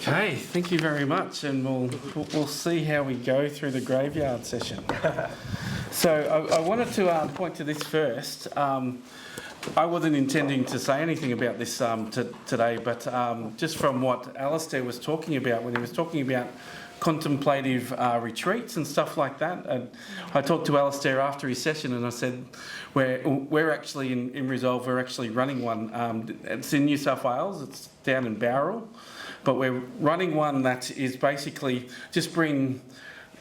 Okay, thank you very much, and we'll see how we go through the graveyard session. So I wanted to point to this first. I wasn't intending to say anything about this today, but just from what Alistair was talking about when he was talking about contemplative retreats and stuff like that. And I talked to Alistair after his session and I said, we're actually in Resolve, we're actually running one. It's in New South Wales, it's down in Bowral, but we're running one that is basically just bring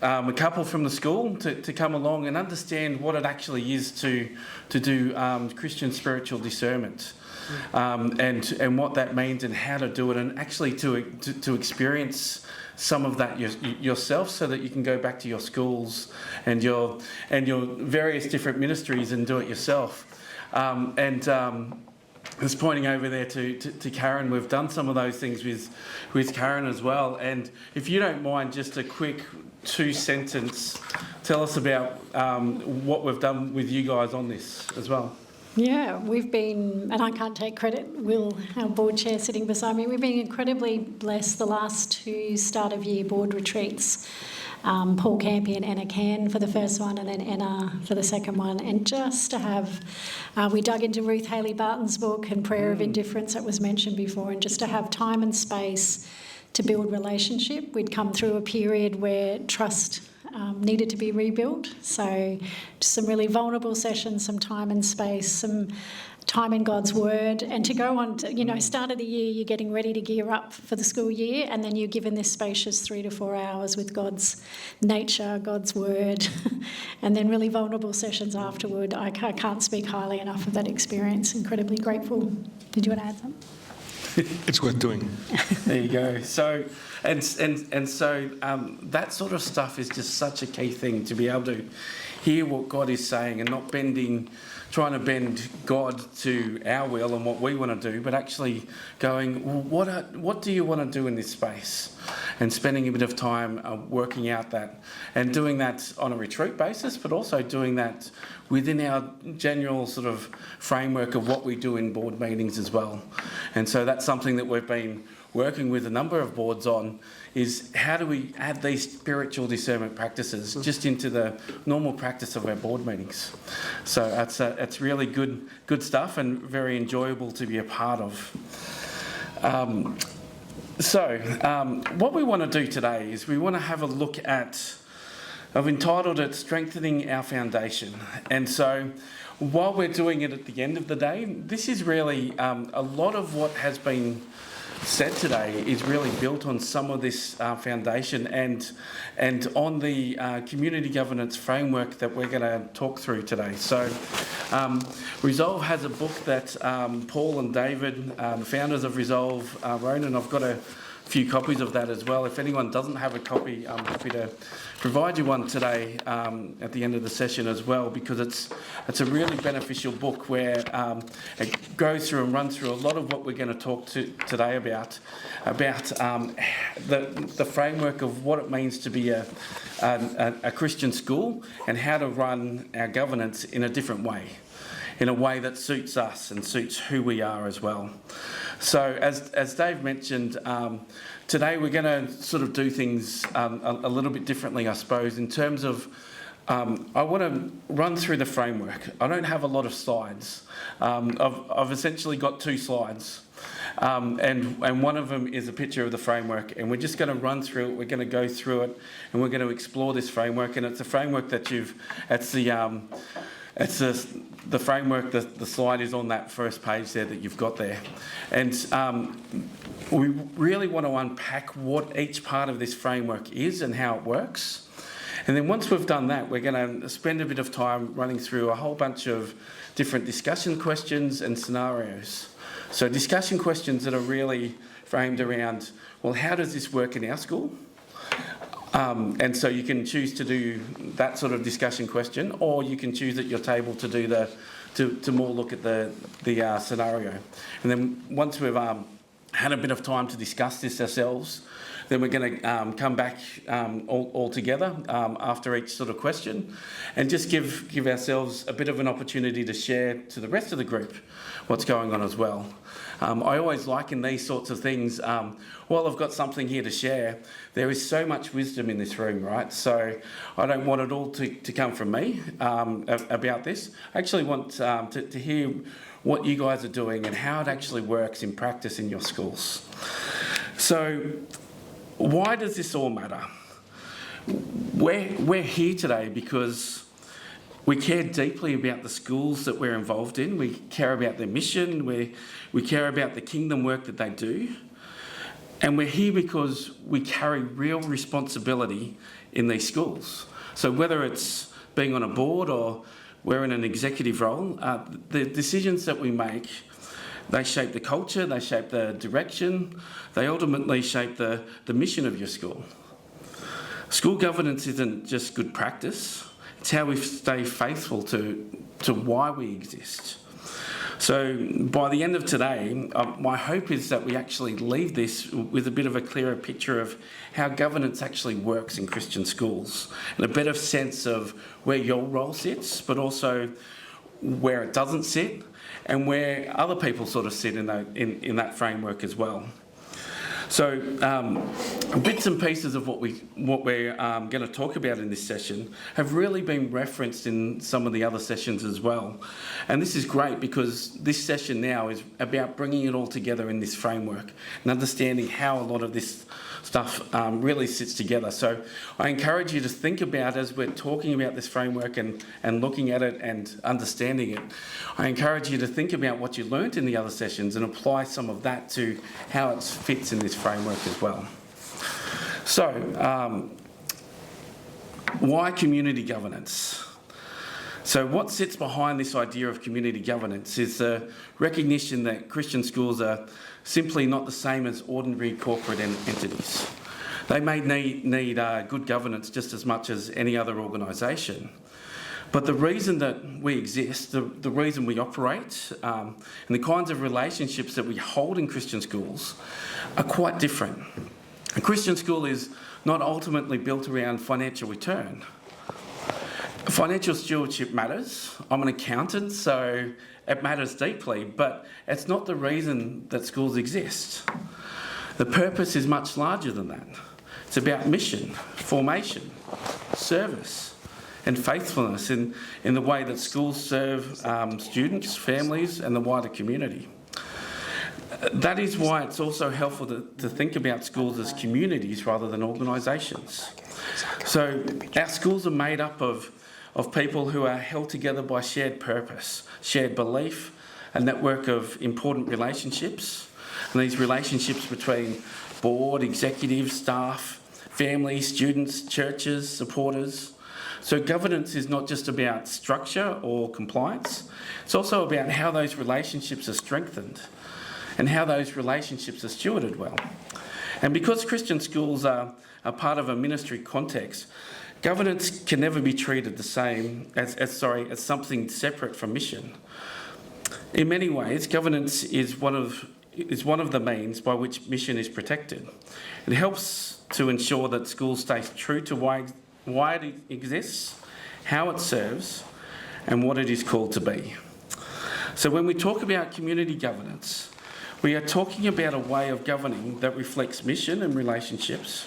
a couple from the school to come along and understand what it actually is to do Christian spiritual discernment. And what that means and how to do it, and actually to experience some of that yourself, so that you can go back to your schools and your various different ministries and do it yourself. I was pointing over there to Karen. We've done some of those things with Karen as well. And if you don't mind, just a quick 2-sentence, tell us about what we've done with you guys on this as well. Yeah, we've been, and I can't take credit, Will, our board chair sitting beside me, we've been incredibly blessed the last 2 start of year board retreats. Paul Campy and Anna Can for the first one, and then Anna for the second one. And just to have, we dug into Ruth Haley Barton's book and Prayer of Indifference that was mentioned before, and just to have time and space to build relationship. We'd come through a period where trust needed to be rebuilt. So just some really vulnerable sessions, some time and space, some time in God's Word, and to go on to, start of the year, you're getting ready to gear up for the school year, and then you're given this spacious 3 to 4 hours with God's nature, God's Word, and then really vulnerable sessions afterward. I can't speak highly enough of that experience. Incredibly grateful. Did you want to add something? It's worth doing. There you go. So, and so that sort of stuff is just such a key thing, to be able to hear what God is saying and not trying to bend God to our will and what we want to do, but actually going, well, what do you want to do in this space? And spending a bit of time working out that, and doing that on a retreat basis, but also doing that within our general sort of framework of what we do in board meetings as well. And so that's something that we've been working with a number of boards on, is how do we add these spiritual discernment practices just into the normal practice of our board meetings. So it's really good stuff and very enjoyable to be a part of. What we want to do today is we want to have a look at, I've entitled it Strengthening Our Foundation. And so while we're doing it at the end of the day, this is really a lot of what has been said today is really built on some of this foundation and on the community governance framework that we're going to talk through today. So Resolve has a book that Paul and David, the founders of Resolve, wrote, and I've got a few copies of that as well. If anyone doesn't have a copy, I'm happy to provide you one today at the end of the session as well, because it's a really beneficial book where it goes through and runs through a lot of what we're going to talk today about the framework of what it means to be a Christian school and how to run our governance in a different way, in a way that suits us and suits who we are as well. So as Dave mentioned, today we're going to sort of do things a little bit differently, I suppose, in terms of I want to run through the framework. I don't have a lot of slides. I've essentially got 2 slides. And one of them is a picture of the framework, and we're just going to run through it, we're going to go through it, and we're going to explore this framework. And it's a framework that it's the framework, the slide is on that first page there that you've got there. And we really want to unpack what each part of this framework is and how it works. And then once we've done that, we're going to spend a bit of time running through a whole bunch of different discussion questions and scenarios. So discussion questions that are really framed around, well, how does this work in our school? And so you can choose to do that sort of discussion question, or you can choose at your table to do to more look at the scenario. And then once we've had a bit of time to discuss this ourselves, then we're going to come back all together after each sort of question, and just give ourselves a bit of an opportunity to share to the rest of the group what's going on as well. I always liken these sorts of things, while I've got something here to share, there is so much wisdom in this room, right? So I don't want it all to come from me about this. I actually want to hear what you guys are doing and how it actually works in practice in your schools. So why does this all matter? We're here today because we care deeply about the schools that we're involved in. We care about their mission. We care about the kingdom work that they do. And we're here because we carry real responsibility in these schools. So whether it's being on a board or we're in an executive role, the decisions that we make, they shape the culture, they shape the direction, they ultimately shape the mission of your school. School governance isn't just good practice. It's how we stay faithful to why we exist. So by the end of today, my hope is that we actually leave this with a bit of a clearer picture of how governance actually works in Christian schools, and a better sense of where your role sits, but also where it doesn't sit, and where other people sort of sit in that framework as well. So bits and pieces of what we're going to talk about in this session have really been referenced in some of the other sessions as well. And this is great because this session now is about bringing it all together in this framework and understanding how a lot of this stuff really sits together. So I encourage you to think about, as we're talking about this framework and looking at it and understanding it, I encourage you to think about what you learnt in the other sessions and apply some of that to how it fits in this framework as well. So, why community governance? So what sits behind this idea of community governance is the recognition that Christian schools are simply not the same as ordinary corporate entities. They may need good governance just as much as any other organisation. But the reason that we exist, the reason we operate, and the kinds of relationships that we hold in Christian schools are quite different. A Christian school is not ultimately built around financial return. Financial stewardship matters. I'm an accountant, so it matters deeply, but it's not the reason that schools exist. The purpose is much larger than that. It's about mission, formation, service, and faithfulness in the way that schools serve students, families, and the wider community. That is why it's also helpful to think about schools as communities rather than organisations. So our schools are made up of people who are held together by shared purpose, shared belief, a network of important relationships. And these relationships between board, executive, staff, families, students, churches, supporters. So governance is not just about structure or compliance, it's also about how those relationships are strengthened and how those relationships are stewarded well. And because Christian schools are part of a ministry context, governance can never be treated the same as something separate from mission. In many ways, governance is one of the means by which mission is protected. It helps to ensure that schools stay true to why it exists, how it serves, and what it is called to be. So when we talk about community governance, we are talking about a way of governing that reflects mission and relationships,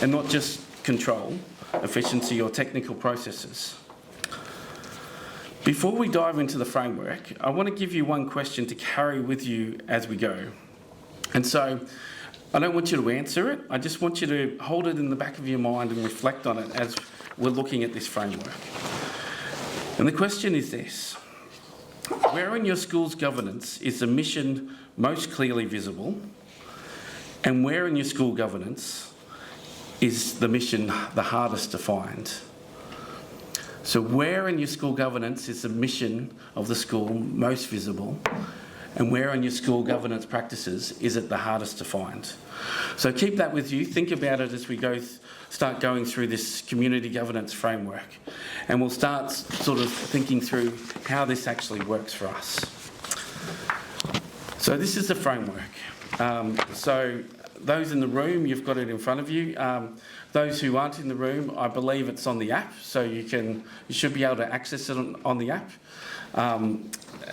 and not just control, efficiency, or technical processes. Before we dive into the framework, I want to give you one question to carry with you as we go. And so I don't want you to answer it, I just want you to hold it in the back of your mind and reflect on it as we're looking at this framework. And the question is this: where in your school's governance is the mission most clearly visible, and where in your school governance is the mission the hardest to find? So where in your school governance is the mission of the school most visible, and where in your school governance practices is it the hardest to find? So keep that with you, think about it as we start going through this community governance framework, and we'll start sort of thinking through how this actually works for us. So this is the framework. So those in the room, you've got it in front of you. Those who aren't in the room, I believe it's on the app, so you should be able to access it on the app.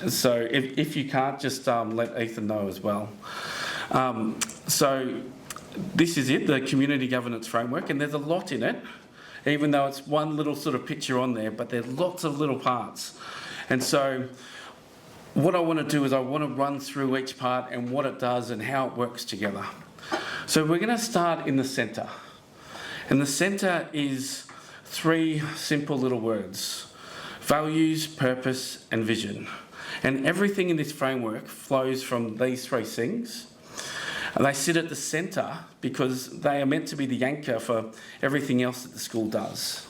So if you can't, just let Ethan know as well. So this is it, the community governance framework, and there's a lot in it, even though it's one little sort of picture on there, but there's lots of little parts. And so what I want to do is I want to run through each part and what it does and how it works together. So we're going to start in the centre. And the centre is 3 simple little words: values, purpose and vision. And everything in this framework flows from these 3 things. And they sit at the centre because they are meant to be the anchor for everything else that the school does.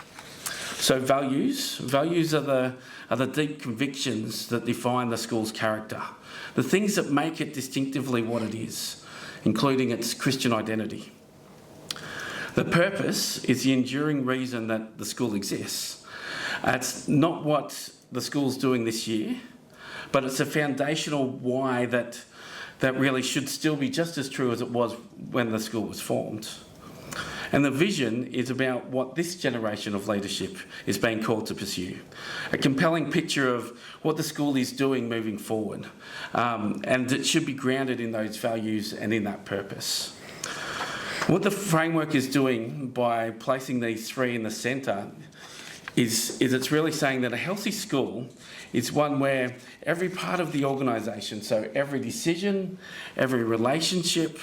So values are the deep convictions that define the school's character, the things that make it distinctively what it is, including its Christian identity. The purpose is the enduring reason that the school exists. It's not what the school's doing this year, but it's a foundational why that really should still be just as true as it was when the school was formed. And the vision is about what this generation of leadership is being called to pursue. A compelling picture of what the school is doing moving forward. And it should be grounded in those values and in that purpose. What the framework is doing by placing these 3 in the centre is it's really saying that a healthy school is one where every part of the organisation, so every decision, every relationship,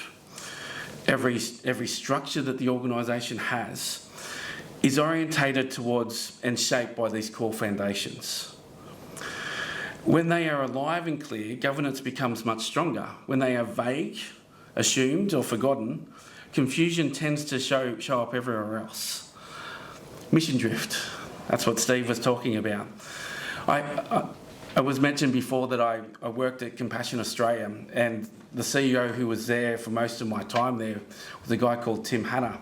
every structure that the organisation has, is orientated towards and shaped by these core foundations. When they are alive and clear, governance becomes much stronger. When they are vague, assumed or forgotten, confusion tends to show up everywhere else. Mission drift, that's what Steve was talking about. I was mentioned before that I worked at Compassion Australia, and the CEO who was there for most of my time there was a guy called Tim Hanna.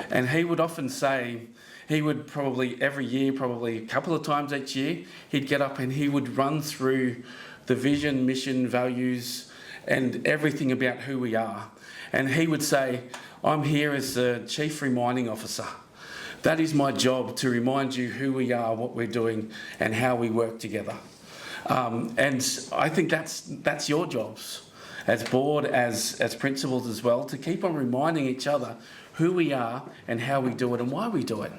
And he would often say, he would probably every year, probably a couple of times each year, he'd get up and he would run through the vision, mission, values, and everything about who we are. And he would say, I'm here as the Chief Reminding Officer. That is my job, to remind you who we are, what we're doing, and how we work together. And I think that's your jobs as board, as principals as well, to keep on reminding each other who we are and how we do it and why we do it.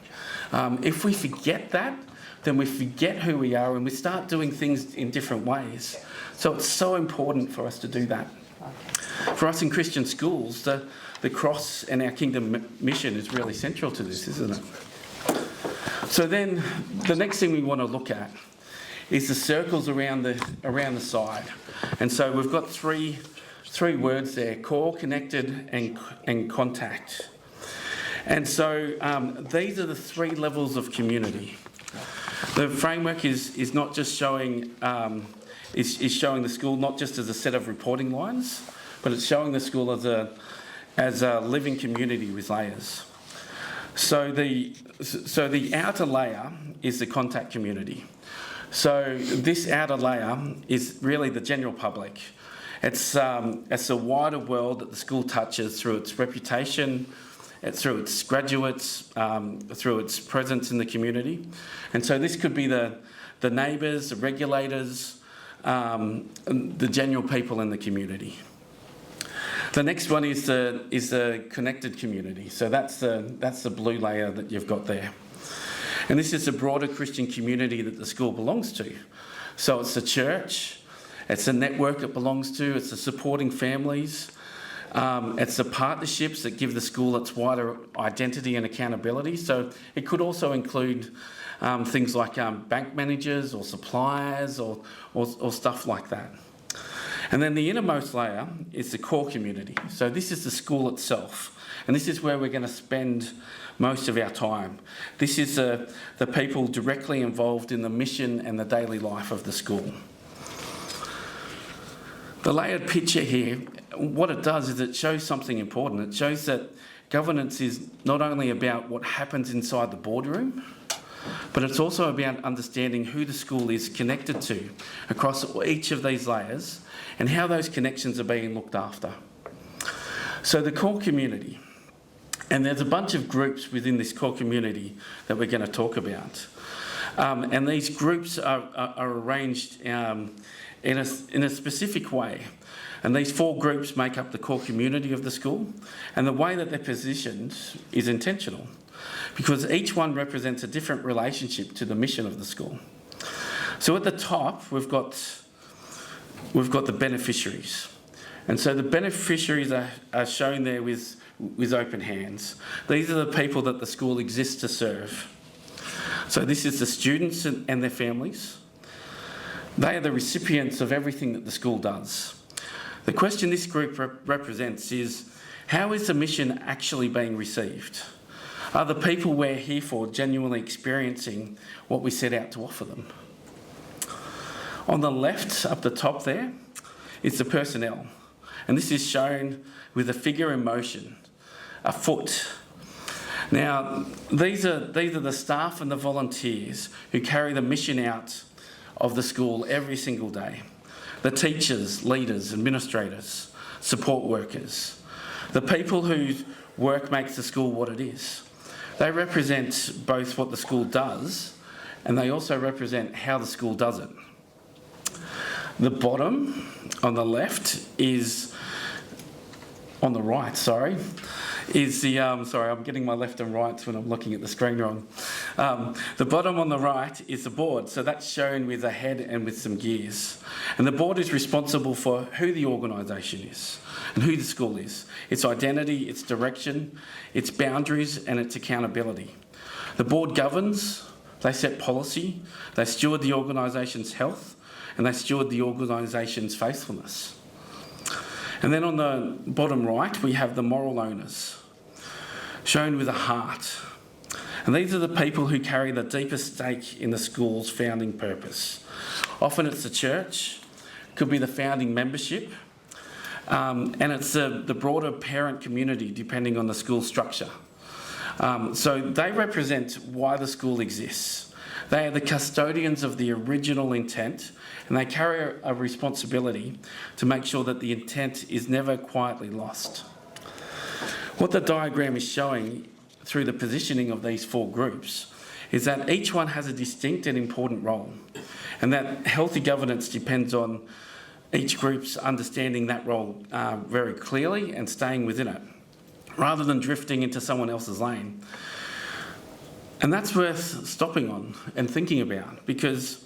If we forget that, then we forget who we are and we start doing things in different ways. So it's so important for us to do that. For us in Christian schools, the cross and our kingdom mission is really central to this, isn't it? So then the next thing we want to look at is the circles around the side. And so we've got three words there: core, connected and contact. And so these are the 3 levels of community. The framework is not just showing is showing the school not just as a set of reporting lines, but it's showing the school as a living community with layers. So the outer layer is the contact community. So this outer layer is really the general public. It's the wider world that the school touches through its reputation, through its graduates, through its presence in the community. And so this could be the neighbours, the regulators, the general people in the community. The next one is the connected community. So that's the blue layer that you've got there. And this is the broader Christian community that the school belongs to. So it's the church, it's the network it belongs to, it's the supporting families, it's the partnerships that give the school its wider identity and accountability. So it could also include things like bank managers or suppliers or stuff like that. And then the innermost layer is the core community. So this is the school itself. And this is where we're going to spend most of our time. This is the people directly involved in the mission and the daily life of the school. The layered picture here, what it does is it shows something important. It shows that governance is not only about what happens inside the boardroom, but it's also about understanding who the school is connected to across each of these layers and how those connections are being looked after. So the core community, and there's a bunch of groups within this core community that we're going to talk about. And these groups are arranged in a specific way. And these 4 groups make up the core community of the school. And the way that they're positioned is intentional, because each one represents a different relationship to the mission of the school. So at the top, we've got the beneficiaries. And so the beneficiaries are shown there with open hands. These are the people that the school exists to serve. So this is the students and their families. They are the recipients of everything that the school does. The question this group represents is, how is the mission actually being received? Are the people we're here for genuinely experiencing what we set out to offer them? On the left, up the top there, is the personnel. And this is shown with a figure in motion, a foot. Now, these are the staff and the volunteers who carry the mission out of the school every single day. The teachers, leaders, administrators, support workers, the people whose work makes the school what it is. They represent both what the school does, and they also represent how the school does it. The bottom on the left is, on the right, sorry, is the, sorry, I'm getting my left and right when I'm looking at the screen wrong. The bottom on the right is the board, so that's shown with a head and with some gears. And the board is responsible for who the organisation is and who the school is, its identity, its direction, its boundaries and its accountability. The board governs, they set policy, they steward the organisation's health, and they steward the organisation's faithfulness. And then on the bottom right, we have the moral owners, shown with a heart. And these are the people who carry the deepest stake in the school's founding purpose. Often it's the church, could be the founding membership, and it's the broader parent community, depending on the school structure. So they represent why the school exists. They are the custodians of the original intent, and they carry a responsibility to make sure that the intent is never quietly lost. What the diagram is showing through the positioning of these 4 groups is that each one has a distinct and important role, and that healthy governance depends on each group's understanding that role very clearly and staying within it, rather than drifting into someone else's lane. And that's worth stopping on and thinking about, because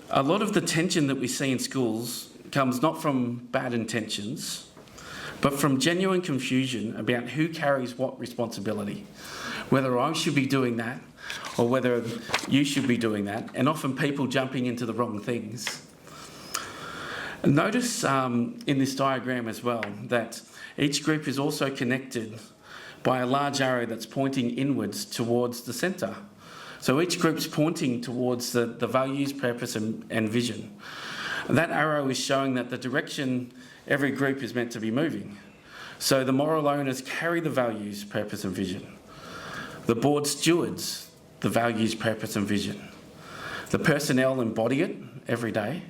a lot of the tension that we see in schools comes not from bad intentions, but from genuine confusion about who carries what responsibility, whether I should be doing that or whether you should be doing that, and often people jumping into the wrong things. Notice in this diagram as well that each group is also connected by a large arrow that's pointing inwards towards the centre. So each group's pointing towards the values, purpose and vision. And that arrow is showing that the direction every group is meant to be moving. So the moral owners carry the values, purpose and vision. The board stewards the values, purpose and vision. The personnel embody it every day.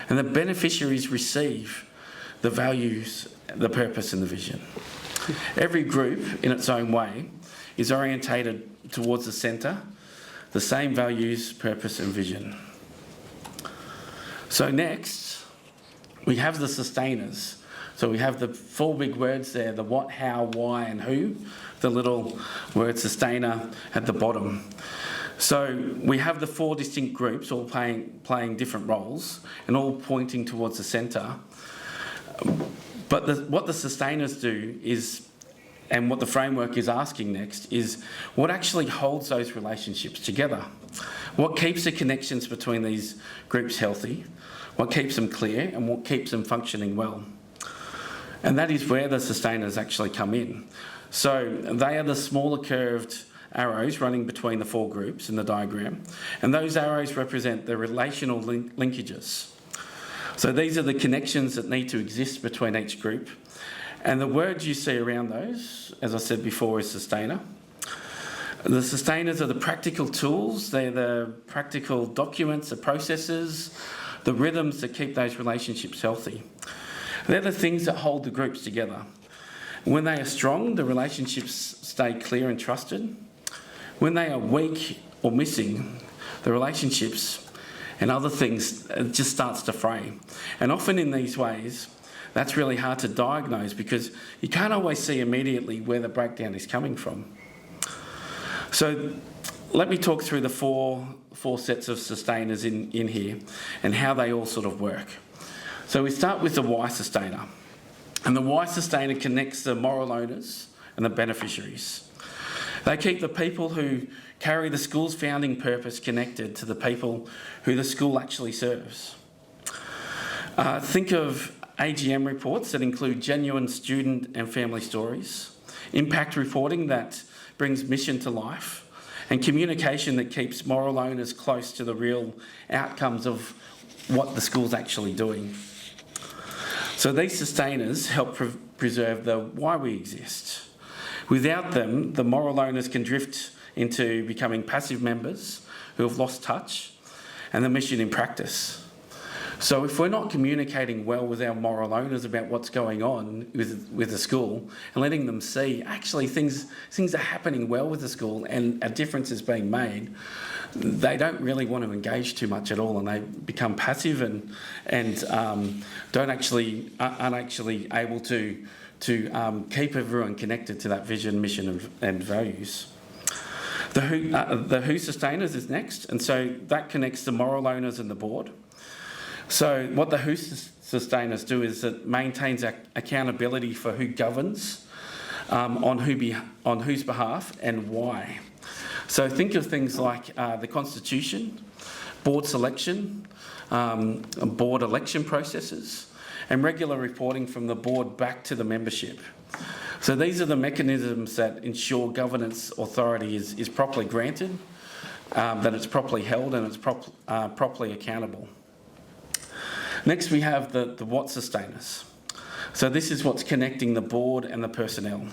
And the beneficiaries receive the values, the purpose and the vision. Every group, in its own way, is orientated towards the centre, the same values, purpose and vision. So next, we have the sustainers. So we have the 4 big words there, the what, how, why and who, the little word sustainer at the bottom. So we have the 4 distinct groups all playing different roles and all pointing towards the centre. But what the sustainers do is, and what the framework is asking next, is what actually holds those relationships together? What keeps the connections between these groups healthy? What keeps them clear and what keeps them functioning well? And that is where the sustainers actually come in. So they are the smaller curved arrows running between the 4 groups in the diagram, and those arrows represent the relational linkages. So these are the connections that need to exist between each group. And the words you see around those, as I said before, is sustainer. The sustainers are the practical tools, they're the practical documents, the processes, the rhythms that keep those relationships healthy. They're the things that hold the groups together. When they are strong, the relationships stay clear and trusted. When they are weak or missing, the relationships and other things just starts to fray. And often in these ways, that's really hard to diagnose because you can't always see immediately where the breakdown is coming from. So let me talk through the four sets of sustainers in here and how they all sort of work. So we start with the Y sustainer. And the Y sustainer connects the moral owners and the beneficiaries. They keep the people who carry the school's founding purpose connected to the people who the school actually serves. Think of AGM reports that include genuine student and family stories, impact reporting that brings mission to life, and communication that keeps moral owners close to the real outcomes of what the school's actually doing. So these sustainers help preserve the why we exist. Without them, the moral owners can drift into becoming passive members who have lost touch and the mission in practice. So if we're not communicating well with our moral owners about what's going on with the school and letting them see actually things are happening well with the school and a difference is being made, they don't really want to engage too much at all, and they become passive and aren't actually able to keep everyone connected to that vision, mission and values. The who sustainers is next, and so that connects the moral owners and the board. So what the who sustainers do is it maintains accountability for who governs, on whose behalf and why. So think of things like the Constitution, board selection, board election processes, and regular reporting from the board back to the membership. So these are the mechanisms that ensure governance authority is properly granted, that it's properly held and it's properly accountable. Next we have the what sustainers. So this is what's connecting the board and the personnel.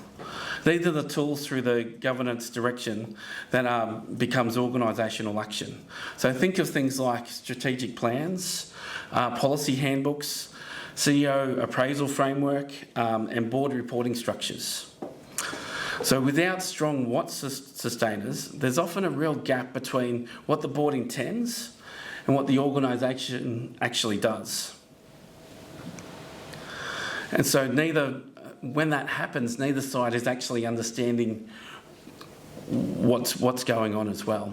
These are the tools through the governance direction that becomes organisational action. So think of things like strategic plans, policy handbooks, CEO appraisal framework, and board reporting structures. So without strong what sustainers, there's often a real gap between what the board intends and what the organisation actually does. And so when that happens, neither side is actually understanding what's going on as well.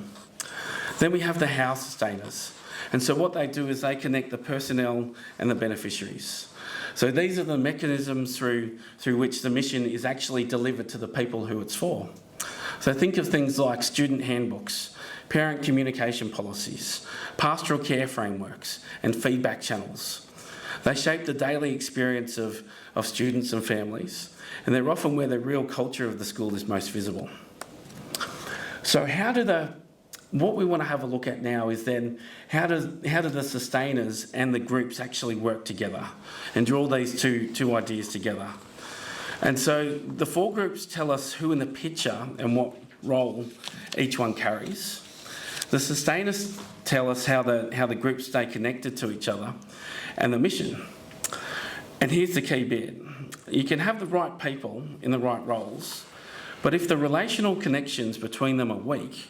Then we have the how sustainers. And so what they do is they connect the personnel and the beneficiaries. So these are the mechanisms through which the mission is actually delivered to the people who it's for. So think of things like student handbooks, parent communication policies, pastoral care frameworks, and feedback channels. They shape the daily experience of students and families, and they're often where the real culture of the school is most visible. So what we want to have a look at now is then how do the sustainers and the groups actually work together and draw these two ideas together. And so the four groups tell us who in the picture and what role each one carries. The sustainers tell us how the groups stay connected to each other and the mission. And here's the key bit. You can have the right people in the right roles, but if the relational connections between them are weak,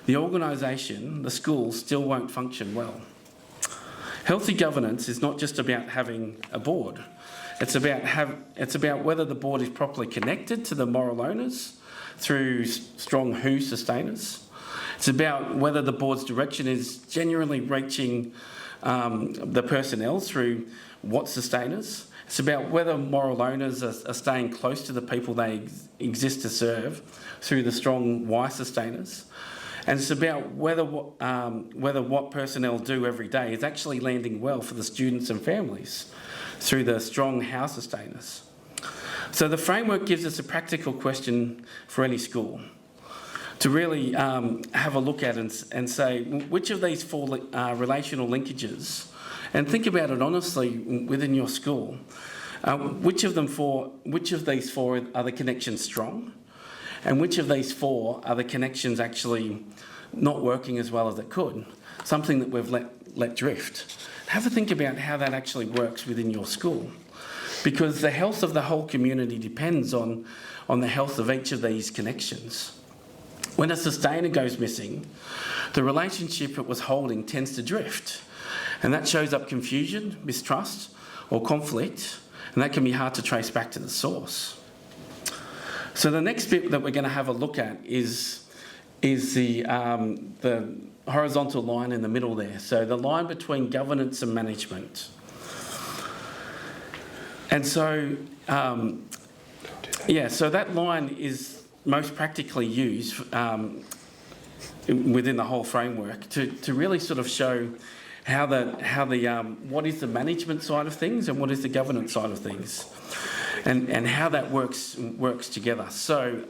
the organisation, the school, still won't function well. Healthy governance is not just about having a board. It's about whether the board is properly connected to the moral owners through strong who sustainers. It's about whether the board's direction is genuinely reaching the personnel through what sustainers. It's about whether moral owners are staying close to the people they exist to serve through the strong why sustainers. And it's about whether what personnel do every day is actually landing well for the students and families through the strong how sustainers. So the framework gives us a practical question for any school to really have a look at and say which of these four relational linkages, and think about it honestly within your school, which of these four are the connections strong, and which of these four are the connections actually not working as well as it could, something that we've let drift. Have a think about how that actually works within your school. because the health of the whole community depends on the health of each of these connections. When a sustainer goes missing, the relationship it was holding tends to drift, and that shows up confusion, mistrust, or conflict, and that can be hard to trace back to the source. So the next bit that we're going to have a look at is the horizontal line in the middle there. So the line between governance and management. And so, so that line is most practically used within the whole framework to really sort of show how what is the management side of things and what is the governance side of things, and how that works together. So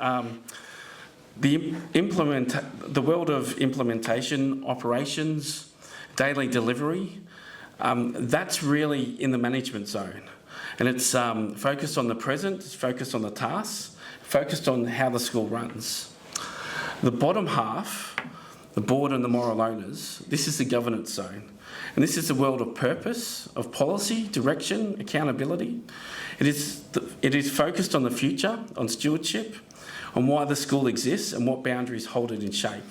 the world of implementation, operations, daily delivery, that's really in the management zone. And it's focused on the present, it's focused on the tasks, focused on how the school runs. The bottom half, the board and the moral owners, this is the governance zone. And this is the world of purpose, of policy, direction, accountability. It is focused on the future, on stewardship, on why the school exists and what boundaries hold it in shape.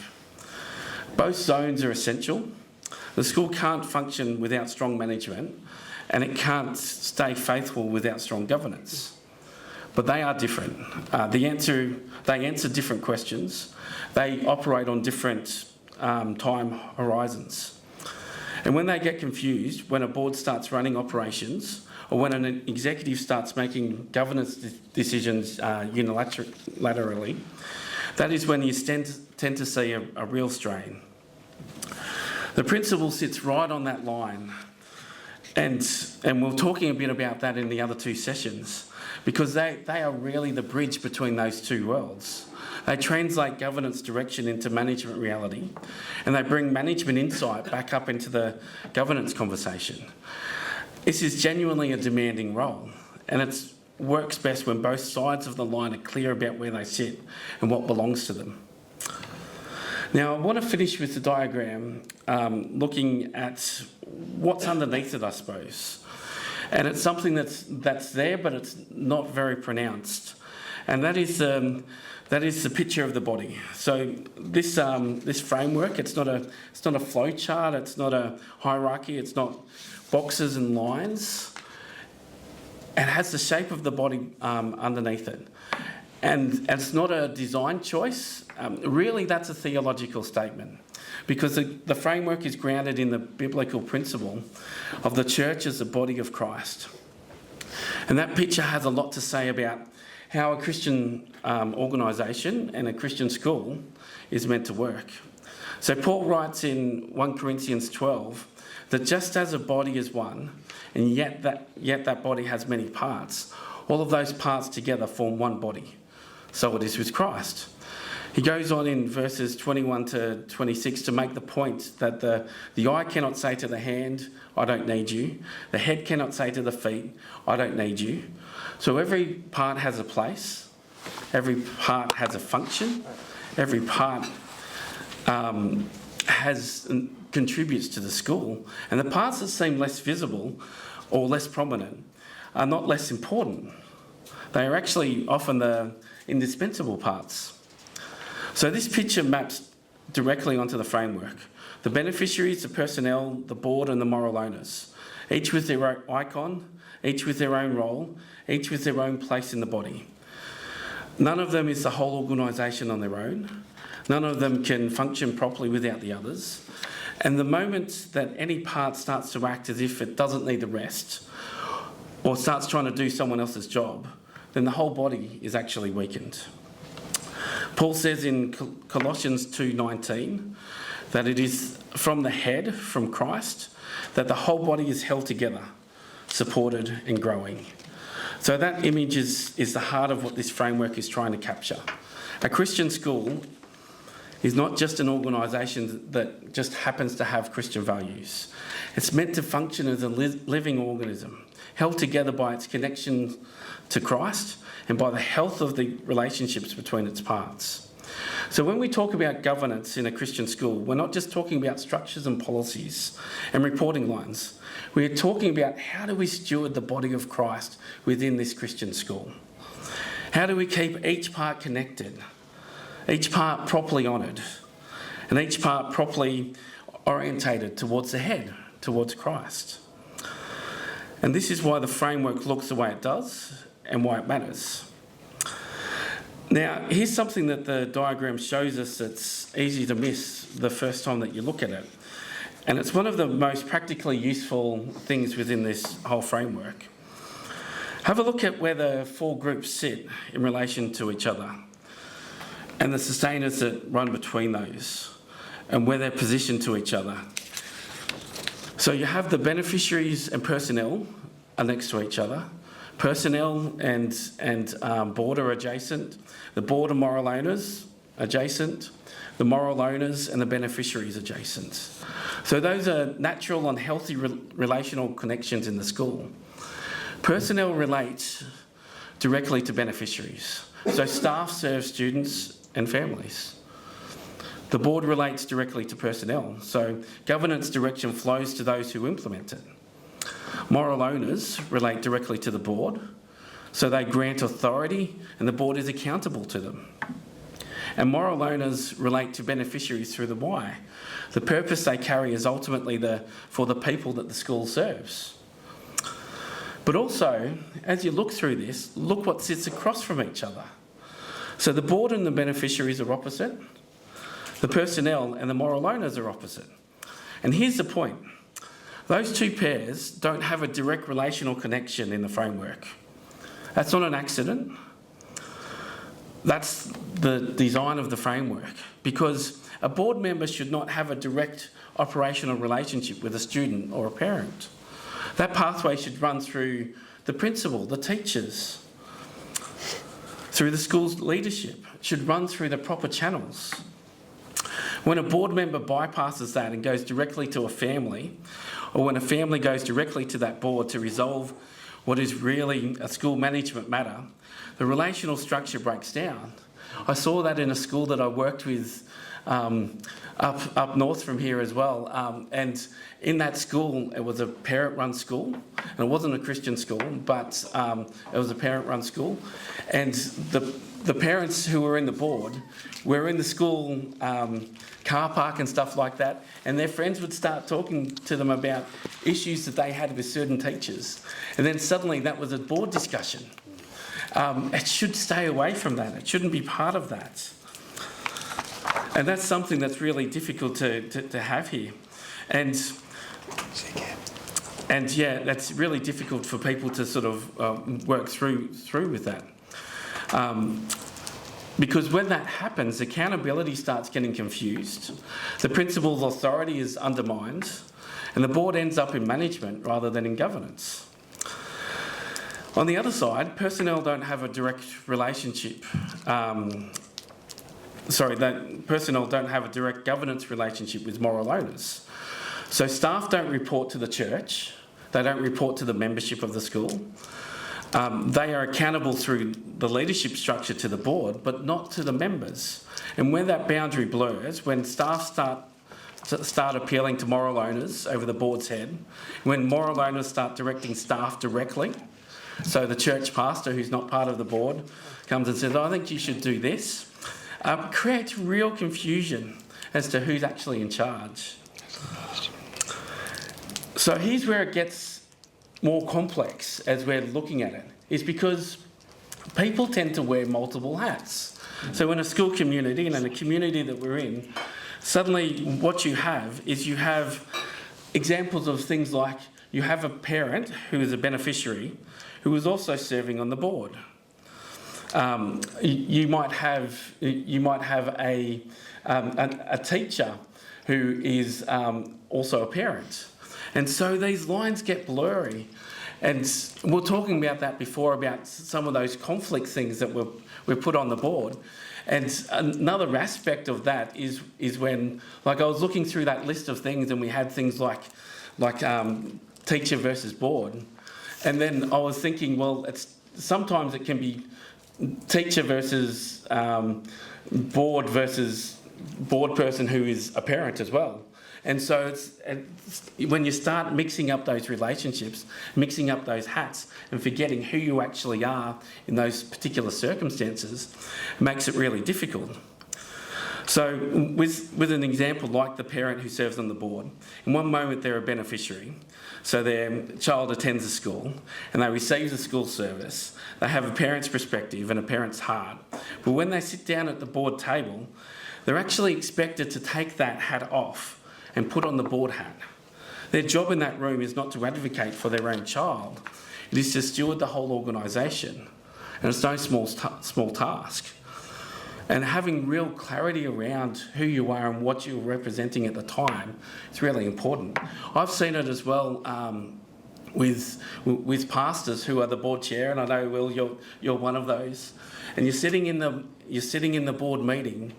Both zones are essential. The school can't function without strong management, and it can't stay faithful without strong governance. But they are different. They answer different questions. They operate on different time horizons. And when they get confused, when a board starts running operations, or when an executive starts making governance decisions unilaterally, that is when you tend to see a real strain. The principle sits right on that line, and we're talking a bit about that in the other two sessions, because they are really the bridge between those two worlds. They translate governance direction into management reality, and they bring management insight back up into the governance conversation. This is genuinely a demanding role, and it works best when both sides of the line are clear about where they sit and what belongs to them. Now, I want to finish with the diagram looking at what's underneath it, I suppose. And it's something that's there, but it's not very pronounced. And that is the picture of the body. So this framework, it's not a flow chart, it's not a hierarchy, it's not boxes and lines. It has the shape of the body underneath it. And it's not a design choice. Really, that's a theological statement, because the framework is grounded in the biblical principle of the church as the body of Christ. And that picture has a lot to say about how a Christian organisation and a Christian school is meant to work. So Paul writes in 1 Corinthians 12 that just as a body is one, and yet that body has many parts, all of those parts together form one body. So it is with Christ. He goes on in verses 21 to 26 to make the point that the eye cannot say to the hand, I don't need you. The head cannot say to the feet, I don't need you. So every part has a place, every part has a function, every part contributes to the school, and the parts that seem less visible or less prominent are not less important. They are actually often the indispensable parts. So this picture maps directly onto the framework. The beneficiaries, the personnel, the board and the moral owners, each with their own icon, each with their own role, each with their own place in the body. None of them is the whole organisation on their own. None of them can function properly without the others. And the moment that any part starts to act as if it doesn't need the rest, or starts trying to do someone else's job, then the whole body is actually weakened. Paul says in Colossians 2:19 that it is from the head, from Christ, that the whole body is held together, supported and growing. So that image is the heart of what this framework is trying to capture. A Christian school is not just an organisation that just happens to have Christian values. It's meant to function as a living organism, held together by its connection to Christ and by the health of the relationships between its parts. So when we talk about governance in a Christian school, we're not just talking about structures and policies and reporting lines. We're talking about how do we steward the body of Christ within this Christian school? How do we keep each part connected, each part properly honoured, and each part properly orientated towards the head, towards Christ? And this is why the framework looks the way it does and why it matters. Now, here's something that the diagram shows us that's easy to miss the first time that you look at it. And it's one of the most practically useful things within this whole framework. Have a look at where the four groups sit in relation to each other and the sustainers that run between those and where they're positioned to each other. So you have the beneficiaries and personnel are next to each other. Personnel and board are adjacent. The board and moral owners adjacent. The moral owners and the beneficiaries adjacent. So those are natural and healthy relational connections in the school. Personnel relates directly to beneficiaries. So staff serve students and families. The board relates directly to personnel. So governance direction flows to those who implement it. Moral owners relate directly to the board, so they grant authority and the board is accountable to them. And moral owners relate to beneficiaries through the why. The purpose they carry is ultimately for the people that the school serves. But also, as you look through this, look what sits across from each other. So the board and the beneficiaries are opposite. The personnel and the moral owners are opposite. And here's the point. Those two pairs don't have a direct relational connection in the framework. That's not an accident. That's the design of the framework, because a board member should not have a direct operational relationship with a student or a parent. That pathway should run through the principal, the teachers, through the school's leadership. It should run through the proper channels. When a board member bypasses that and goes directly to a family, or when a family goes directly to that board to resolve what is really a school management matter, the relational structure breaks down. I saw that in a school that I worked with up north from here as well. And in that school, it was a parent-run school. And it wasn't a Christian school, but it was a parent-run school. And the parents who were in the board were in the school car park and stuff like that, and their friends would start talking to them about issues that they had with certain teachers. And then suddenly that was a board discussion. It should stay away from that. It shouldn't be part of that. And that's something that's really difficult to have here. And yeah, that's really difficult for people to sort of work through with that. Because when that happens, accountability starts getting confused, the principal's authority is undermined, and the board ends up in management rather than in governance. On the other side, personnel don't have a direct relationship. Personnel don't have a direct governance relationship with moral owners. So staff don't report to the church, they don't report to the membership of the school. They are accountable through the leadership structure to the board, but not to the members. And when that boundary blurs, when staff start appealing to moral owners over the board's head, when moral owners start directing staff directly, so the church pastor who's not part of the board comes and says, I think you should do this, creates real confusion as to who's actually in charge. So here's where it gets more complex as we're looking at it, is because people tend to wear multiple hats. So in a school community and in a community that we're in, suddenly what you have is you have examples of things like you have a parent who is a beneficiary who is also serving on the board. You might have a teacher who is also a parent. And so these lines get blurry. And we were talking about that before, about some of those conflict things that were put on the board. And another aspect of that is when, like I was looking through that list of things and we had things like teacher versus board. And then I was thinking, well, sometimes it can be teacher versus board versus board person who is a parent as well. And so when you start mixing up those relationships, mixing up those hats and forgetting who you actually are in those particular circumstances, it makes it really difficult. So with an example like the parent who serves on the board, in one moment they're a beneficiary. So their child attends a school and they receive the school service. They have a parent's perspective and a parent's heart. But when they sit down at the board table, they're actually expected to take that hat off and put on the board hat. Their job in that room is not to advocate for their own child. It is to steward the whole organisation. And it's no small task. And having real clarity around who you are and what you're representing at the time is really important. I've seen it as well with pastors who are the board chair, and I know, Will, you're one of those. And you're sitting in the board meeting,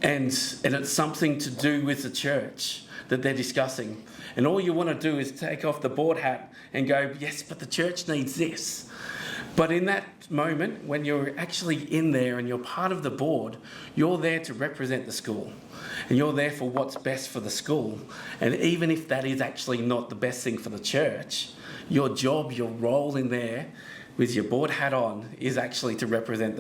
and it's something to do with the church that they're discussing. And all you want to do is take off the board hat and go, yes, but the church needs this. But in that moment, when you're actually in there and you're part of the board, you're there to represent the school. And you're there for what's best for the school. And even if that is actually not the best thing for the church, your job, your role in there with your board hat on is actually to represent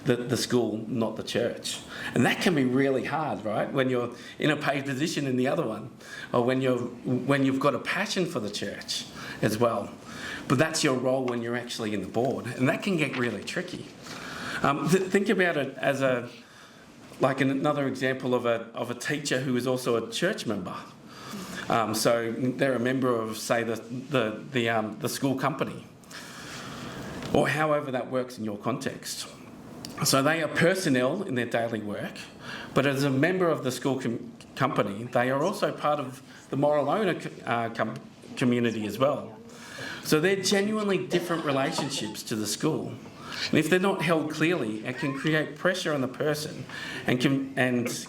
the school, not the church. And that can be really hard, right? When you're in a paid position in the other one, or when you've got a passion for the church as well. But that's your role when you're actually in the board, and that can get really tricky. Think about it as another example of a teacher who is also a church member. So they're a member of, say, the school company, or however that works in your context. So they are personnel in their daily work, but as a member of the school company, they are also part of the moral owner community as well. So they're genuinely different relationships to the school. And if they're not held clearly, it can create pressure on the person and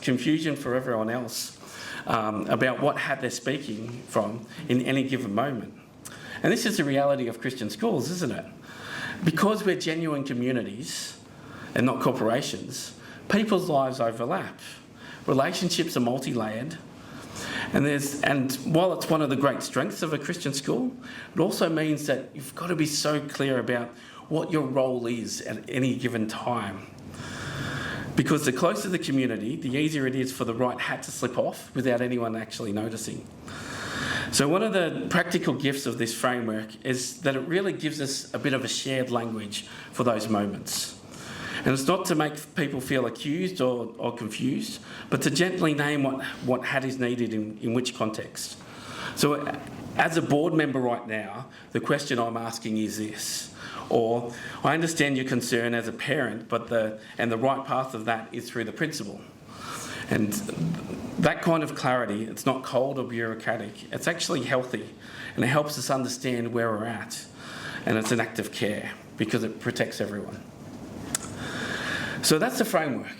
confusion for everyone else about what hat they're speaking from in any given moment. And this is the reality of Christian schools, isn't it? Because we're genuine communities and not corporations, people's lives overlap. Relationships are multi-layered. And while it's one of the great strengths of a Christian school, it also means that you've got to be so clear about what your role is at any given time. Because the closer the community, the easier it is for the right hat to slip off without anyone actually noticing. So one of the practical gifts of this framework is that it really gives us a bit of a shared language for those moments. And it's not to make people feel accused or confused, but to gently name what hat is needed in which context. So as a board member right now, the question I'm asking is this, or I understand your concern as a parent, but the right path of that is through the principal. And that kind of clarity, it's not cold or bureaucratic, it's actually healthy, and it helps us understand where we're at. And it's an act of care because it protects everyone. So that's the framework.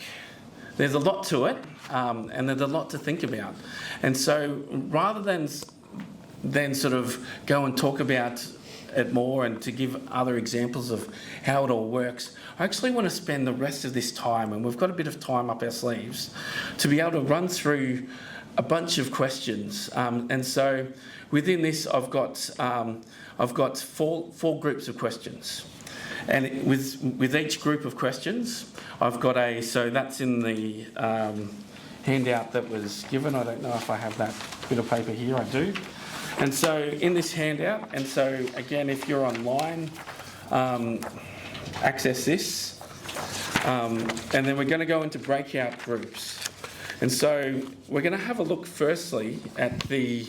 There's a lot to it, and there's a lot to think about. And so rather than sort of go and talk about it more and to give other examples of how it all works, I actually want to spend the rest of this time, and we've got a bit of time up our sleeves, to be able to run through a bunch of questions. And so within this, I've got four groups of questions. And with each group of questions, I've got so that's in the handout that was given. I don't know if I have that bit of paper here, I do. And so in this handout, and so again, if you're online, access this. And then we're going to go into breakout groups. And so we're going to have a look firstly at the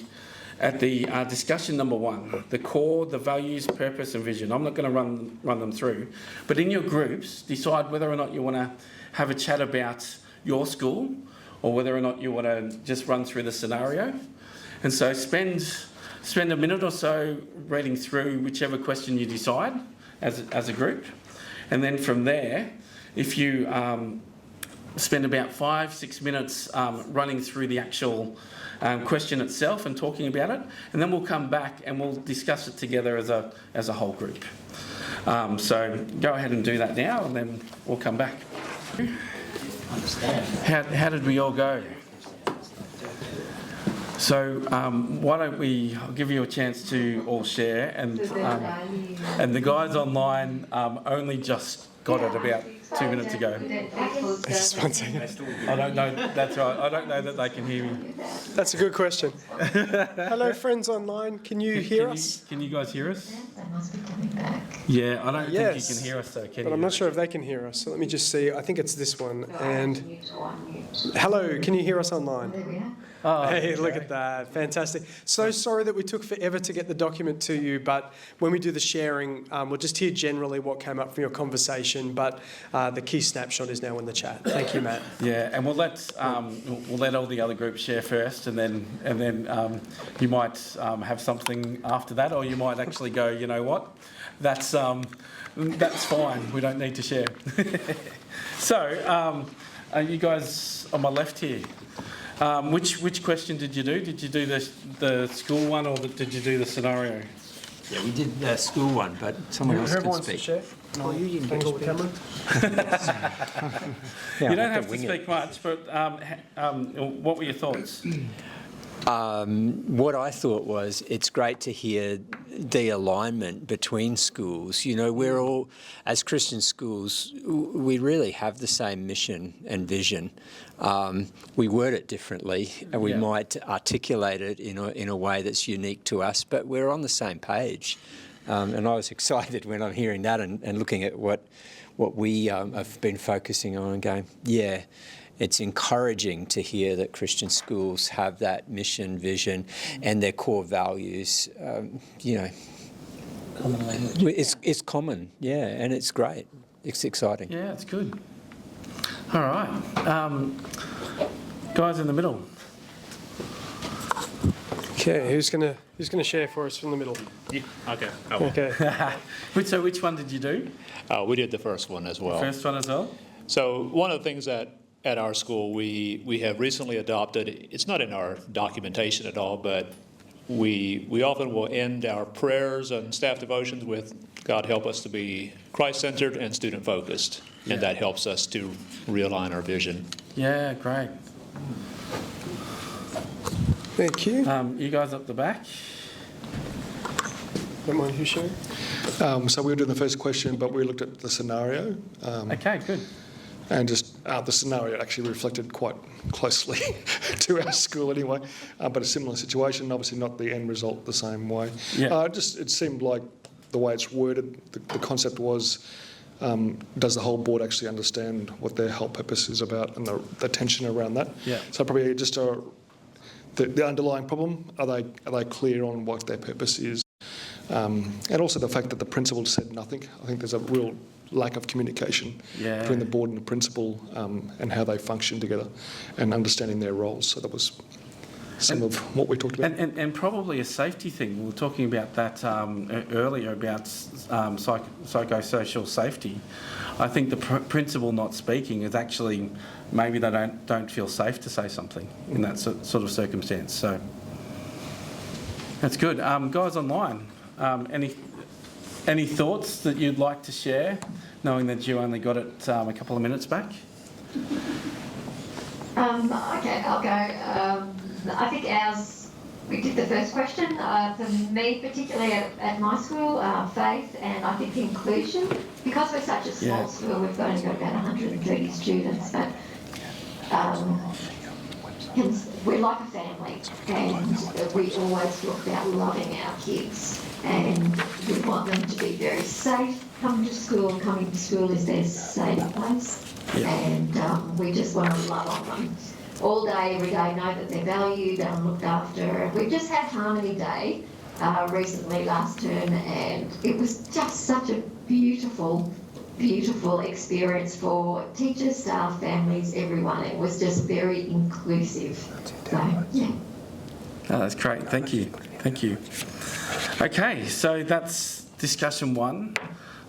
discussion number one, the core, the values, purpose and vision. I'm not going to run them through, but in your groups, decide whether or not you want to have a chat about your school or whether or not you want to just run through the scenario. And so spend a minute or so reading through whichever question you decide as a group. And then from there, if you spend about 5-6 minutes running through the actual question itself and talking about it, and then we'll come back and we'll discuss it together as a whole group. So go ahead and do that now, and then we'll come back. How did we all go? So why don't we, I'll give you a chance to all share, and the guys online only just got it about 2 minutes ago. Just 1 second. I don't know, that's right, I don't know that they can hear me. That's a good question. Hello, friends online. Can you hear us? Can you guys hear us? They must be coming back. Yeah, I don't think Yes. you can hear us though, can But you? I'm not sure if they can hear us. So let me just see. I think it's this one. And Mute or unmute. hello, can you hear us online? There we are. Oh, Hey, look at that. Fantastic. So sorry that we took forever to get the document to you, but when we do the sharing, we'll just hear generally what came up from your conversation, but the key snapshot is now in the chat. Thank you, Matt. yeah, and we'll let all the other groups share first, and then you might have something after that, or you might actually go, you know what, that's fine. We don't need to share. So, you guys on my left here. Which question did you do? Did you do the school one, or did you do the scenario? Yeah, we did the school one, but someone else Whoever can wants to speak. share? No, you can Angle the camera. You don't have to speak much, but what were your thoughts? What I thought was it's great to hear the alignment between schools. You know, we're all, as Christian schools, we really have the same mission and vision. We word it differently, and we might articulate it in a way that's unique to us, but we're on the same page. And I was excited when I'm hearing that and looking at what we have been focusing on and going, yeah, it's encouraging to hear that Christian schools have that mission, vision, and their core values. You know, Common language. it's common, yeah, and it's great. It's exciting. Yeah, it's good. All right, guys in the middle. Okay, who's gonna share for us from the middle? Yeah, okay. I will. Okay. So which one did you do? We did the first one as well. First one as well. So one of the things that at our school we have recently adopted, it's not in our documentation at all, but we often will end our prayers and staff devotions with, God help us to be Christ-centered and student-focused. Yeah. And that helps us to realign our vision. Yeah, great. Thank you. You guys up the back. Don't mind who's sharing? So we were doing the first question, but we looked at the scenario, Okay, good. and just the scenario actually reflected quite closely to our school anyway, but a similar situation, obviously not the end result the same way. Yeah. It seemed like the way it's worded, the concept was, does the whole board actually understand what their whole purpose is about, and the tension around that? Yeah. So probably just the underlying problem, are they clear on what their purpose is? And also the fact that the principal said nothing. I think there's a real lack of communication between the board and the principal, and how they function together and understanding their roles. So that was some of what we talked about. And probably a safety thing. We were talking about that earlier about psychosocial safety. I think the principal not speaking is actually maybe they don't feel safe to say something in that sort of circumstance. So that's good. Guys online, any thoughts that you'd like to share, knowing that you only got it a couple of minutes back? Okay, I'll go. I think we did the first question. For me, particularly at my school, faith and I think inclusion. Because we're such a small school, we've only got about 130 students, but we're like a family, and we always talk about loving our kids, and we want them to be very safe coming to school. Coming to school is their safe place, and we just want to love on them all day, every day, know that they're valued and looked after. We just had Harmony Day recently last term, and it was just such a beautiful experience for teachers, staff, families, everyone. It was just very inclusive. So, yeah. Oh, that's great. Thank you. Okay, so that's discussion one.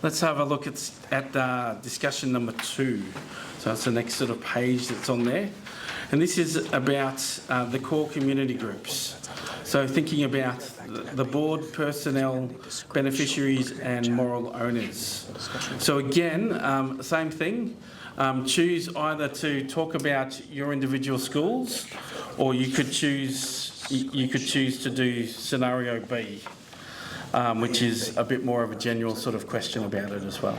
Let's have a look at discussion number 2. So it's the next sort of page that's on there. And this is about the core community groups. So thinking about the board, personnel, beneficiaries and moral owners. So again, same thing. choose either to talk about your individual schools, or you could choose to do scenario B, which is a bit more of a general sort of question about it as well.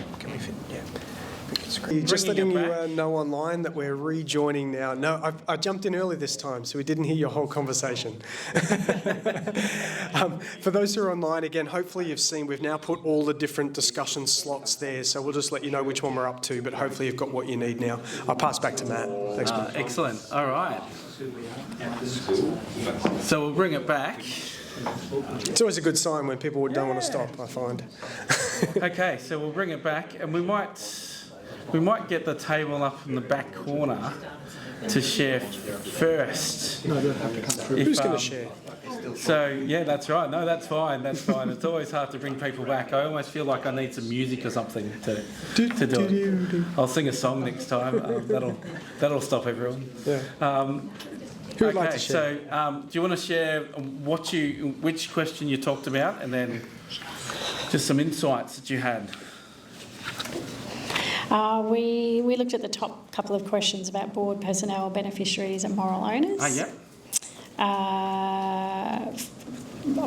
Just letting Bringing you it back. know online that we're rejoining now. No, I jumped in early this time, so we didn't hear your whole conversation. For those who are online, again, hopefully you've seen we've now put all the different discussion slots there, so we'll just let you know which one we're up to, but hopefully you've got what you need now. I'll pass back to Matt. Thanks, Matt. Excellent. All right. So we'll bring it back. It's always a good sign when people don't want to stop, I find. Okay, so we'll bring it back, and we might get the table up in the back corner to share first. Who's going to share? So, yeah, that's right. No, that's fine. That's fine. It's always hard to bring people back. I almost feel like I need some music or something to do it. I'll sing a song next time. That'll stop everyone. Yeah. Who would like to share? So, do you want to share which question you talked about, and then just some insights that you had? We looked at the top couple of questions about board personnel, beneficiaries and moral owners. Yep. I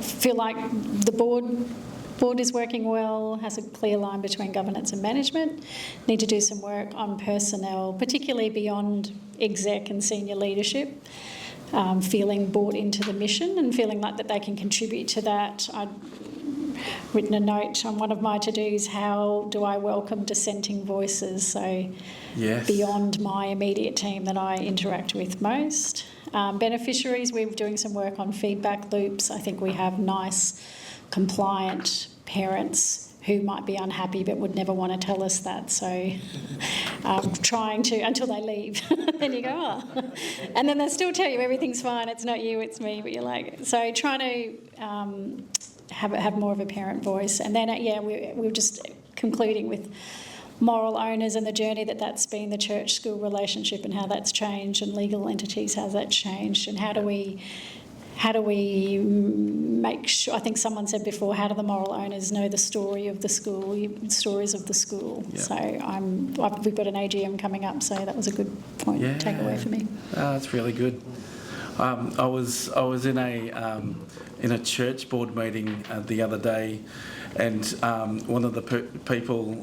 feel like the board is working well, has a clear line between governance and management. Need to do some work on personnel, particularly beyond exec and senior leadership, feeling bought into the mission and feeling like that they can contribute to that. I'd written a note on one of my to-dos, how do I welcome dissenting voices? So Yes. beyond my immediate team that I interact with most. Beneficiaries, we're doing some work on feedback loops. I think we have nice, compliant parents who might be unhappy but would never want to tell us that. So trying to, until they leave. Then you go, oh. And then they still tell you everything's fine, it's not you, it's me. But you're like, so trying to have more of a parent voice. And then, we're just concluding with moral owners and the journey that's been, the church-school relationship and how that's changed, and legal entities, how's that changed, and how do we make sure, I think someone said before, how do the moral owners know the story of the school, stories of the school? Yeah. So we've got an AGM coming up, so that was a good point to take away for me. That's really good. I was in a church board meeting the other day, and one of the people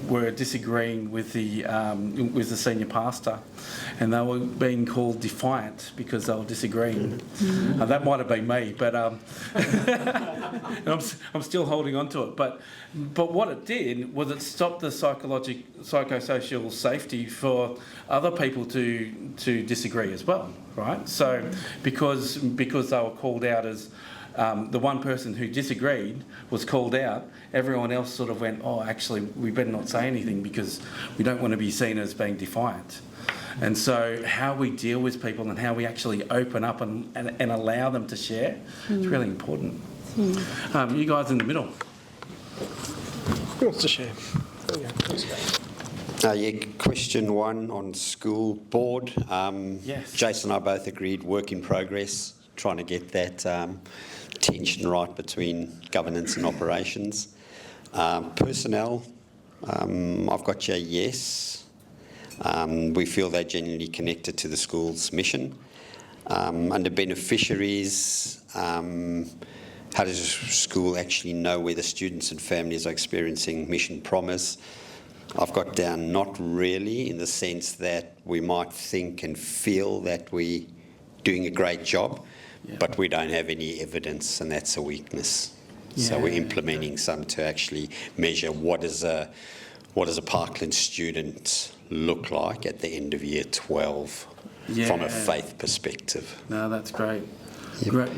were disagreeing with the senior pastor, and they were being called defiant because they were disagreeing. That might have been me, but I'm still holding on to it. But what it did was it stopped the psychosocial safety for other people to disagree as well, right? So because they were called out as the one person who disagreed was called out, everyone else sort of went, oh, actually, we better not say anything because we don't want to be seen as being defiant. And so how we deal with people and how we actually open up and allow them to share is really important. You guys in the middle. Who wants to share? Question one on school board. Yes. Jason and I both agreed, work in progress, trying to get that tension right between governance and operations. Personnel, I've got you a yes. We feel they're genuinely connected to the school's mission. Under beneficiaries, how does the school actually know whether students and families are experiencing mission promise? I've got down not really, in the sense that we might think and feel that we're doing a great job, but we don't have any evidence, and that's a weakness. So we're implementing some to actually measure what does a Parkland student look like at the end of year 12 from a faith perspective. No, that's great.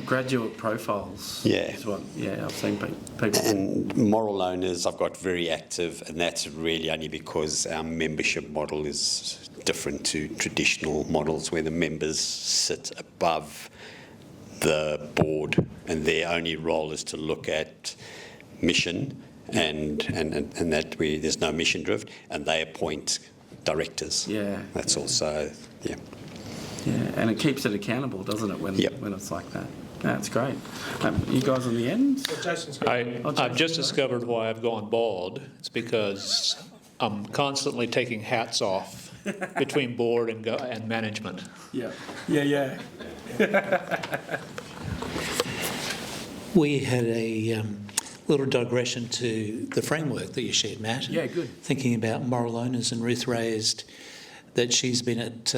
Graduate profiles. Is what, I've seen people. And moral owners, I've got very active, and that's really only because our membership model is different to traditional models where the members sit above the board and their only role is to look at mission and that there's no mission drift, and they appoint directors. That's also, Yeah, and it keeps it accountable, doesn't it, when it's like that? That's great. You guys on the end? Jason's I've just discovered why I've gone bald. It's because I'm constantly taking hats off between board and management. Yeah. Yeah. We had a little digression to the framework that you shared, Matt. Yeah, good. Thinking about moral owners, and Ruth raised that she's been at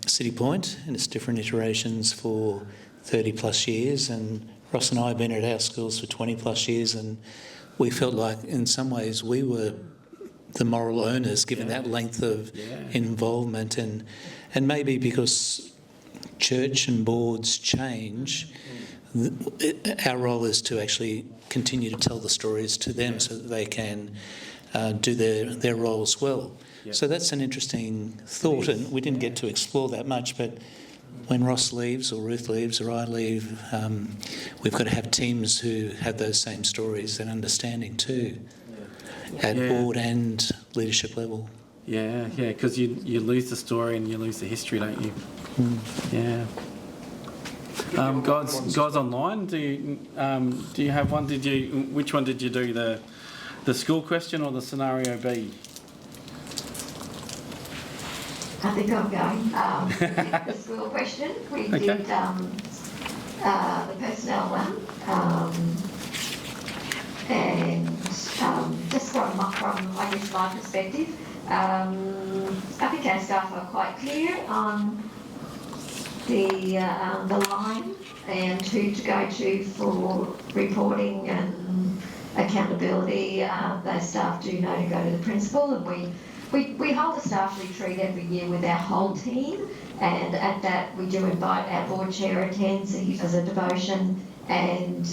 City Point in its different iterations for 30 plus years, and Ross and I have been at our schools for 20 plus years, and we felt like in some ways we were the moral owners given that length of involvement, and maybe because church and boards change, our role is to actually continue to tell the stories to them so that they can do their roles well. Yep. So that's an interesting thought, and we didn't get to explore that much, but when Ross leaves or Ruth leaves or I leave, we've got to have teams who have those same stories and understanding too, at board and leadership level. Yeah, because you lose the story and you lose the history, don't you? Yeah. Guys online, do you have one? Which one did you do? The school question or the scenario B? I think I'm going. The school question. We did the personnel one, and just from I guess my perspective, I think our staff are quite clear on the line and who to go to for reporting and accountability. Those staff do know to go to the principal, and we hold a staff retreat every year with our whole team, and at that we do invite our board chair attends. He does a devotion, and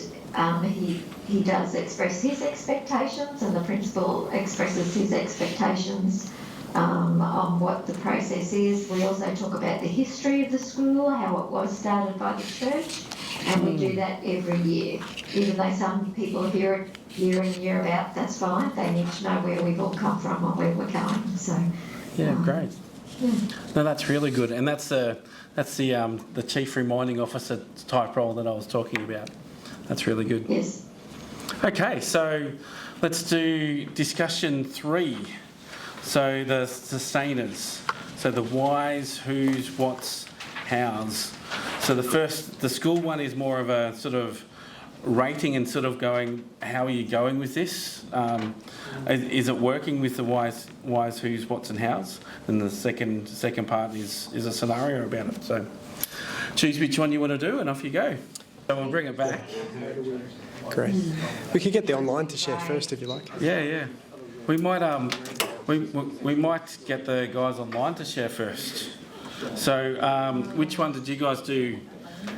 he does express his expectations, and the principal expresses his expectations on what the process is. We also talk about the history of the school, how it was started by the church, and we do that every year. Even though some people hear it year in, year out, that's fine. They need to know where we've all come from and where we're going. So, Great. Yeah. No, that's really good, and that's the chief reminding officer type role that I was talking about. That's really good. Yes. Okay, so let's do discussion 3. So the sustainers. So the whys, whos, whats, hows. So the school one is more of a sort of rating and sort of going, how are you going with this? Is it working with the whys, whos, whats and hows? And the second part is a scenario about it. So choose which one you want to do and off you go. So we'll bring it back. Great. We could get the online to share first if you like. Yeah. We might we might get the guys online to share first. So which one did you guys do?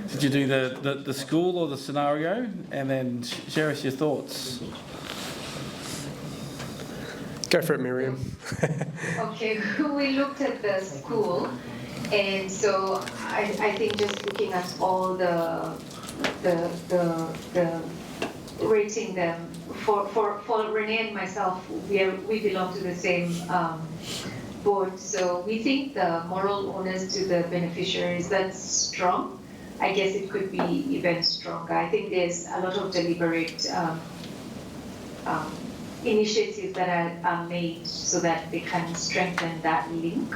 Did you do the school or the scenario? And then share us your thoughts. Go for it, Miriam. Okay, we looked at the school, and so I think just looking at all the rating them for Renee and myself, we belong to the same board, so we think the moral owners to the beneficiaries, that's strong. I guess it could be even stronger. I think there's a lot of deliberate initiatives that are made so that they can strengthen that link.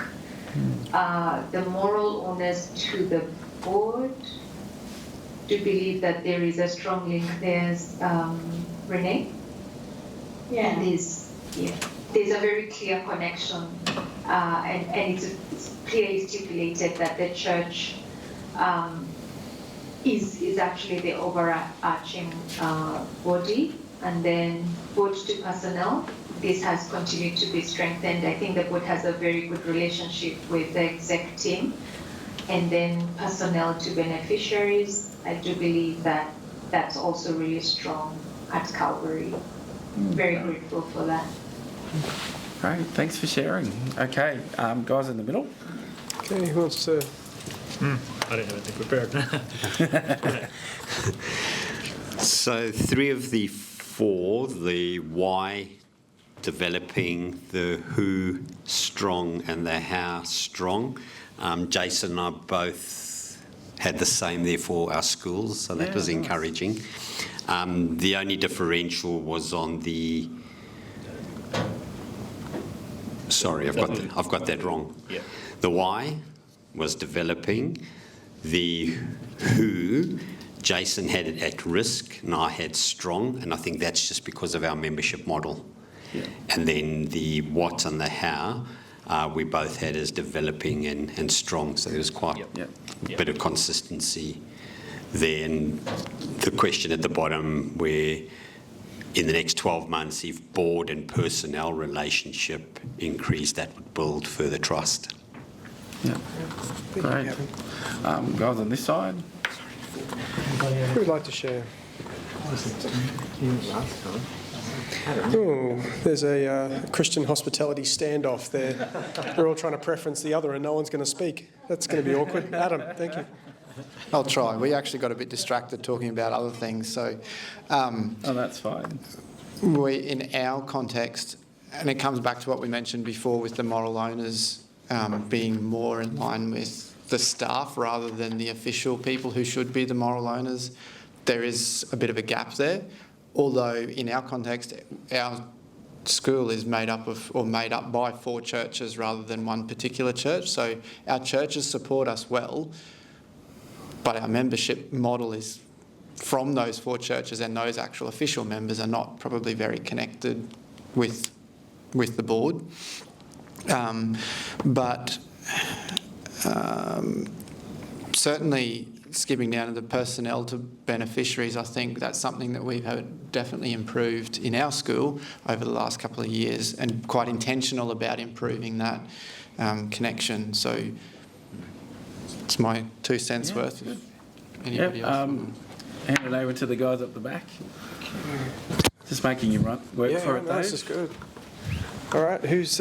The moral owners to the board do believe that there is a strong link. There's Renee. Yeah. And there's a very clear connection, and it's clearly stipulated that the church is actually the overarching body, and then board to personnel. This has continued to be strengthened. I think the board has a very good relationship with the exec team, and then personnel to beneficiaries. I do believe that that's also really strong at Calvary. Very grateful for that. Great, thanks for sharing. Okay, guys in the middle. Okay, who wants to? I didn't have anything prepared. So 3 of the 4, the why developing, the who strong and the how strong. Jason and I both had the same there for our schools, so that was encouraging. The only differential was on the Sorry, I've got that wrong. Yeah. The why was developing. The who, Jason had it at risk and I had strong, and I think that's just because of our membership model. Yeah. And then the what and the how, we both had as developing and strong, so there was quite a bit of consistency there. And the question at the bottom where in the next 12 months, if board and personnel relationship increase, that would build further trust. Yeah. Great. Guys on this side. Who would like to share? Oh, there's a Christian hospitality standoff there. They're all trying to preference the other and no one's going to speak. That's going to be awkward. Adam, thank you. I'll try. We actually got a bit distracted talking about other things. So, Oh, that's fine. we, in our context, and it comes back to what we mentioned before with the moral owners being more in line with the staff rather than the official people who should be the moral owners, there is a bit of a gap there. Although in our context, our school is made up by 4 churches rather than one particular church. So our churches support us well, but our membership model is from those 4 churches, and those actual official members are not probably very connected with the board. But certainly skipping down to the personnel to beneficiaries, I think that's something that we've definitely improved in our school over the last couple of years, and quite intentional about improving that connection. So it's my 2 cents worth. Good. Anybody else? Hand it over to the guys up the back. Just making you work for it, no, this Dave. is good. All right, who's...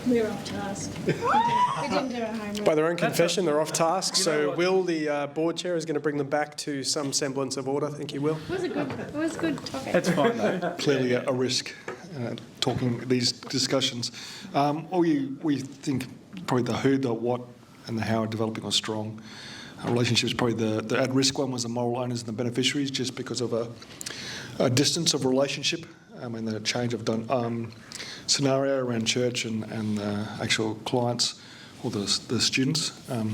We're off task. We didn't do our homework. By their own confession, they're off task. You know So what? Will, the board chair, is going to bring them back to some semblance of order. Thank you, Will. It was a good topic. That's fine though. Clearly a risk talking these discussions. We think probably the who, the what, and the how are developing are strong. Our relationships, probably the at-risk one was the moral owners and the beneficiaries, just because of a distance of relationship and the change of scenario around church and actual clients or the students. And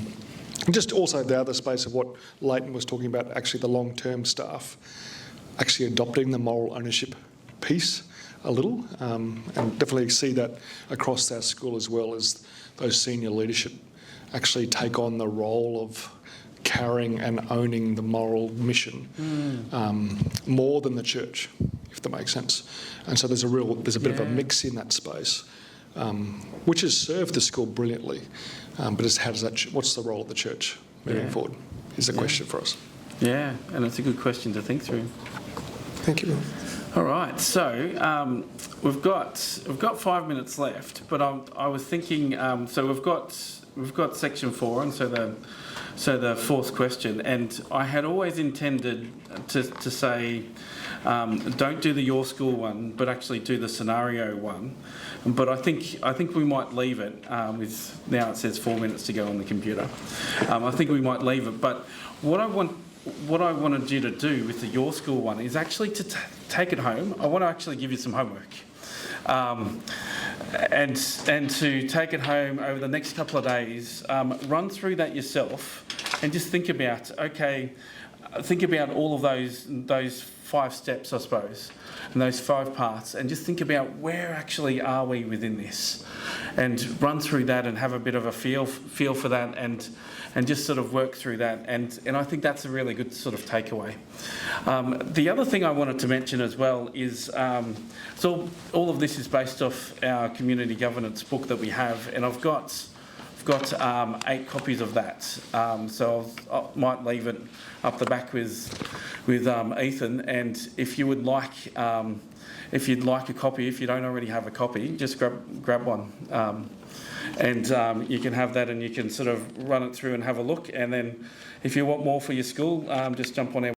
just also the other space of what Leighton was talking about, actually the long-term staff actually adopting the moral ownership piece a little, and definitely see that across our school as well, as those senior leadership actually take on the role of carrying and owning the moral mission more than the church, if that makes sense. And so there's a bit of a mix in that space, which has served the school brilliantly. But it's what's the role of the church moving forward is the question for us. Yeah, and it's a good question to think through. Thank you, Will. All right, so we've got 5 minutes left, but I was thinking, so we've got section 4, and so the fourth question, and I had always intended to say, don't do the your school one, but actually do the scenario one. But I think we might leave it. With now it says 4 minutes to go on the computer. I think we might leave it. But what I wanted you to do with the your school one is actually to take it home. I want to actually give you some homework. And to take it home over the next couple of days, run through that yourself and just think about all of those 5 steps, I suppose, and those 5 parts, and just think about where actually are we within this, and run through that and have a bit of a feel for that, and just sort of work through that, and I think that's a really good sort of takeaway. The other thing I wanted to mention as well is, so all of this is based off our community governance book that we have, and I've got 8 copies of that, so I might leave it up the back with Ethan, and if you would like, if you'd like a copy, if you don't already have a copy, just grab one. And you can have that, and you can sort of run it through and have a look, and then if you want more for your school, just jump on our